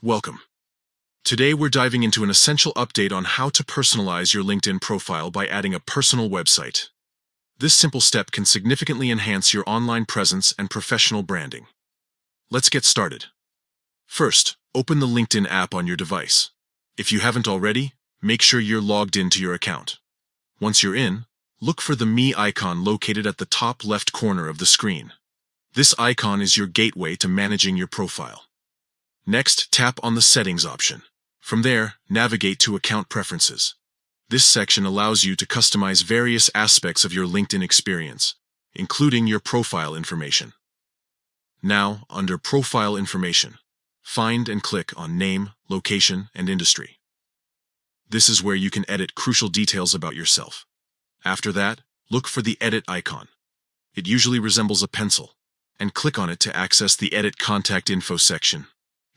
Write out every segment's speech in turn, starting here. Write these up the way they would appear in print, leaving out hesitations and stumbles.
Welcome. Today we're diving into an essential update on how to personalize your LinkedIn profile by adding a personal website. This simple step can significantly enhance your online presence and professional branding. Let's get started. First, open the LinkedIn app on your device. If you haven't already, make sure you're logged into your account. Once you're in, look for the Me icon located at the top left corner of the screen. This icon is your gateway to managing your profile. Next, tap on the Settings option. From there, navigate to Account Preferences. This section allows you to customize various aspects of your LinkedIn experience, including your profile information. Now, under Profile Information, find and click on Name, Location, and Industry. This is where you can edit crucial details about yourself. After that, look for the Edit icon. It usually resembles a pencil, and click on it to access the Edit Contact Info section.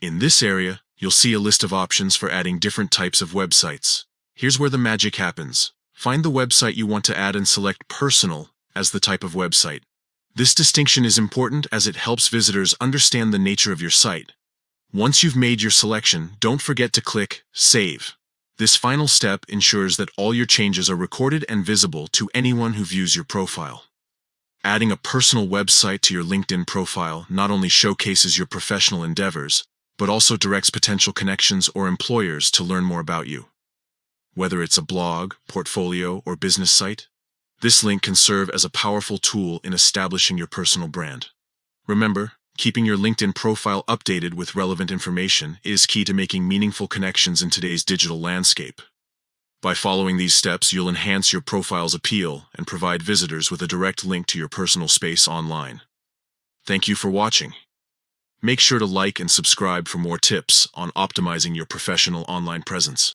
In this area, you'll see a list of options for adding different types of websites. Here's where the magic happens. Find the website you want to add and select Personal as the type of website. This distinction is important as it helps visitors understand the nature of your site. Once you've made your selection, don't forget to click Save. This final step ensures that all your changes are recorded and visible to anyone who views your profile. Adding a personal website to your LinkedIn profile not only showcases your professional endeavors, but also directs potential connections or employers to learn more about you. Whether it's a blog, portfolio, or business site, this link can serve as a powerful tool in establishing your personal brand. Remember, keeping your LinkedIn profile updated with relevant information is key to making meaningful connections in today's digital landscape. By following these steps, you'll enhance your profile's appeal and provide visitors with a direct link to your personal space online. Thank you for watching. Make sure to like and subscribe for more tips on optimizing your professional online presence.